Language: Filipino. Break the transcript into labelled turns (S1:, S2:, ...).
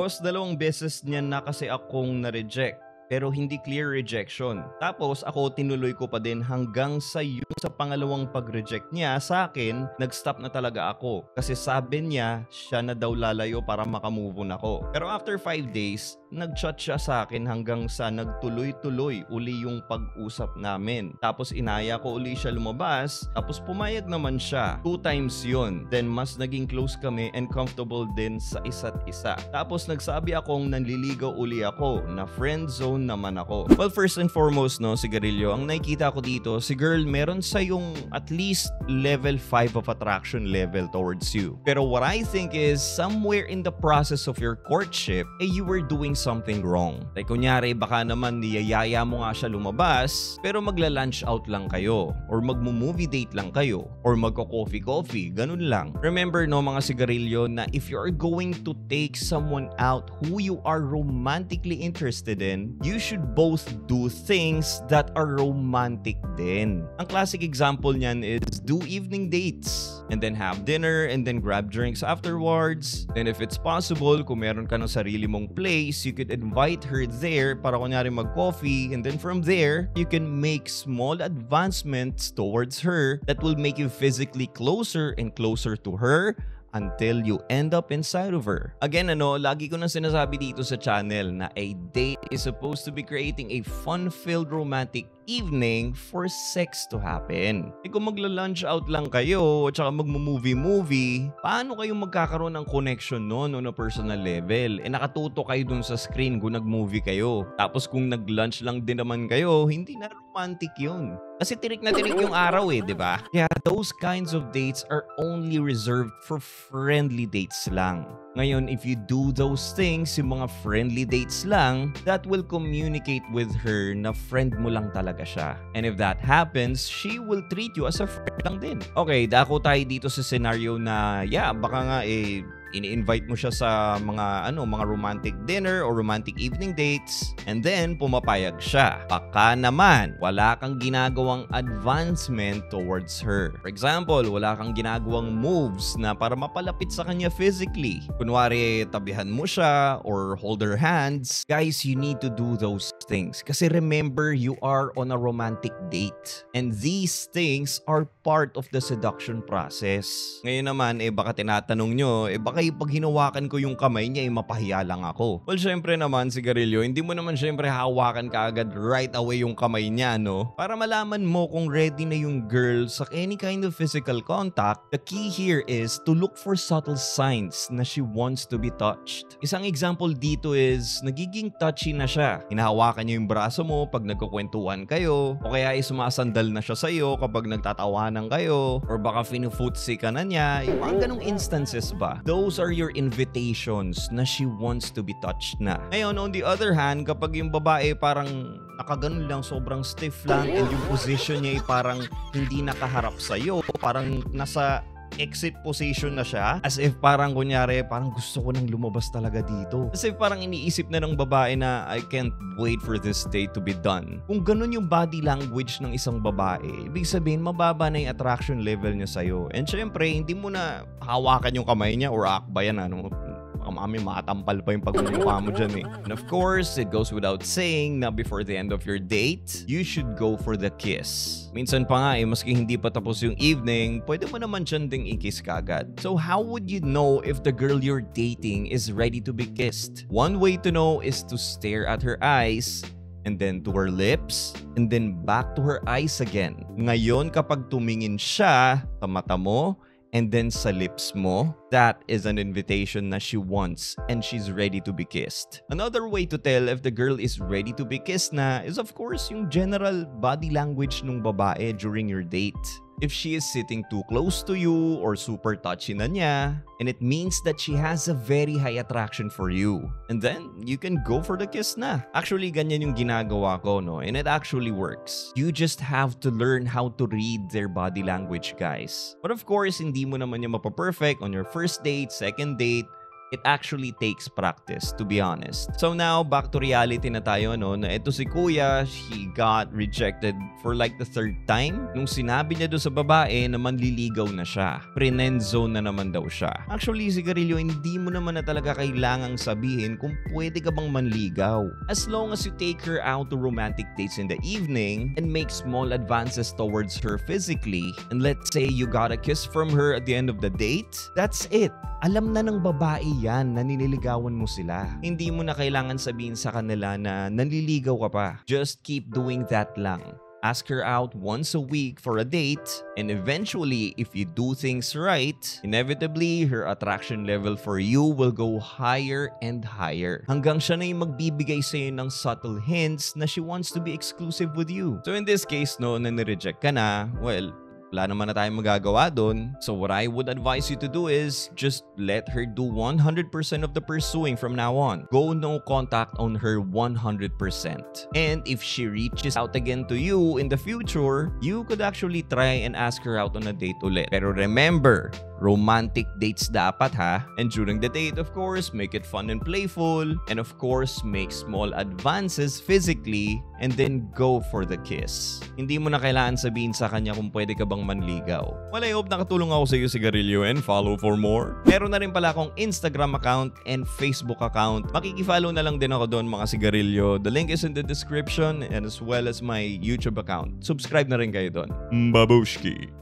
S1: Tapos, 2 beses niya na kasi akong na-reject. Pero hindi clear rejection. Tapos ako tinuloy ko pa din hanggang sa pangalawang pag-reject niya sa akin, nag-stop na talaga ako. Kasi sabi niya, siya na daw lalayo para makamove on ako. Pero after 5 days, nag-chat siya sa akin hanggang sa nagtuloy-tuloy uli yung pag-usap namin. Tapos inaya ko uli siya lumabas, tapos pumayag naman siya. 2 times yun. Then mas naging close kami and comfortable din sa isa't isa. Tapos nagsabi akong nanliligaw uli ako na friend zone naman ako. Well, first and foremost, no, Sigarilyo, ang nakikita ko dito, si girl meron sa yung at least level 5 of attraction level towards you. Pero what I think is somewhere in the process of your courtship, you were doing something wrong. Like kunyari, baka naman niyayaya mo nga siya lumabas, pero magla-lunch out lang kayo, or magmo-movie date lang kayo, or magko-coffee-coffee, ganun lang. Remember, no, mga Sigarilyo, na if you are going to take someone out who you are romantically interested in, you should both do things that are romantic din. Ang classic example niyan is do evening dates and then have dinner and then grab drinks afterwards. Then if it's possible, kung meron ka ng sarili mong place, you could invite her there para kunyari mag-coffee, and then from there, you can make small advancements towards her that will make you physically closer and closer to her until you end up inside of her. Again, lagi ko na sinasabi dito sa channel na a date is supposed to be creating a fun-filled romantic evening for sex to happen. Kung magla-lunch out lang kayo at saka magmo-movie-movie, paano kayo magkakaroon ng connection noon on a personal level? Nakatuto kayo dun sa screen kung nag-movie kayo. Tapos kung nag-lunch lang din naman kayo, hindi na romantic yun. Kasi tirik na tirik yung araw di ba? Yeah, those kinds of dates are only reserved for friendly dates lang. Ngayon, if you do those things, yung mga friendly dates lang, that will communicate with her na friend mo lang talaga siya. And if that happens, she will treat you as a friend lang din. Okay, dako tayo dito sa scenario na, baka nga ini-invite mo siya sa mga romantic dinner or romantic evening dates, and then pumapayag siya. Baka naman wala kang ginagawang advancement towards her. For example, wala kang ginagawang moves na para mapalapit sa kanya physically. Kunwari, tabihan mo siya or hold her hands. Guys, you need to do those things. Kasi remember, you are on a romantic date. And these things are part of the seduction process. Ngayon naman, baka tinatanong nyo, baka pag hinawakan ko yung kamay niya, mapahiya lang ako. Well, syempre naman, Sigarilyo, hindi mo naman syempre hawakan ka agad right away yung kamay niya, no? Para malaman mo kung ready na yung girl sa any kind of physical contact, the key here is to look for subtle signs na she wants to be touched. Isang example dito is, nagiging touchy na siya. Hinahawakan niya yung braso mo pag nagkukwentuhan kayo, o kaya sumasandal na siya sa'yo kapag nagtatawanan kayo, or baka finufootsie ka na niya, yung mga ganong instances ba? Those are your invitations na she wants to be touched na. Ngayon, on the other hand, kapag yung babae parang nakaganon lang, sobrang stiff lang, and yung position niya parang hindi nakaharap sa'yo, parang nasa exit position na siya, as if parang kunyari, parang gusto ko nang lumabas talaga dito. As if parang iniisip na ng babae na I can't wait for this day to be done. Kung ganun yung body language ng isang babae, ibig sabihin mababa na yung attraction level niya sa'yo. And syempre, hindi mo na hawakan yung kamay niya or akbayan mami matampal pa yung pagmumukha mo dyan And of course, it goes without saying na before the end of your date, you should go for the kiss. Minsan pa nga maski hindi pa tapos yung evening, pwede mo naman dyan ding i-kiss kagad. So how would you know if the girl you're dating is ready to be kissed? One way to know is to stare at her eyes, and then to her lips, and then back to her eyes again. Ngayon, kapag tumingin siya sa mata mo, and then sa lips mo, that is an invitation na she wants and she's ready to be kissed. Another way to tell if the girl is ready to be kissed na is of course yung general body language ng babae during your date. If she is sitting too close to you or super touchy na niya, and it means that she has a very high attraction for you. And then, you can go for the kiss na. Actually, ganyan yung ginagawa ko, no? And it actually works. You just have to learn how to read their body language, guys. But of course, hindi mo naman yung mapaperfect on your first date, second date, It actually takes practice, to be honest. So now, back to reality na tayo, no? Na ito si Kuya, he got rejected for like the third time. Nung sinabi niya doon sa babae na manliligaw na siya. Pre-end-zone na naman daw siya. Actually, si Garillo, hindi mo naman na talaga kailangang sabihin kung pwede ka bang manligaw. As long as you take her out to romantic dates in the evening and make small advances towards her physically, and let's say you got a kiss from her at the end of the date, that's it. Alam na ng babae yan na niniligawan mo sila. Hindi mo na kailangan sabihin sa kanila na nanliligaw ka pa. Just keep doing that lang. Ask her out once a week for a date, and eventually, if you do things right, inevitably, her attraction level for you will go higher and higher. Hanggang siya na yung magbibigay sa'yo ng subtle hints na she wants to be exclusive with you. So in this case, no, na nireject ka na, well, wala naman na tayong magagawa doon. So what I would advise you to do is just let her do 100% of the pursuing from now on. Go no contact on her 100%. And if she reaches out again to you in the future, you could actually try and ask her out on a date ulit. Pero remember, romantic dates dapat ha. And during the date, of course, make it fun and playful. And of course, make small advances physically and then go for the kiss. Hindi mo na kailangan sabihin sa kanya kung pwede ka bang manligaw. Well, I hope nakatulong ako sa iyo, si Garillo, and follow for more. Meron na rin pala akong Instagram account and Facebook account. Makiki-follow na lang din ako doon, mga si Garillo. The link is in the description and as well as my YouTube account. Subscribe na rin kayo doon. Babushki!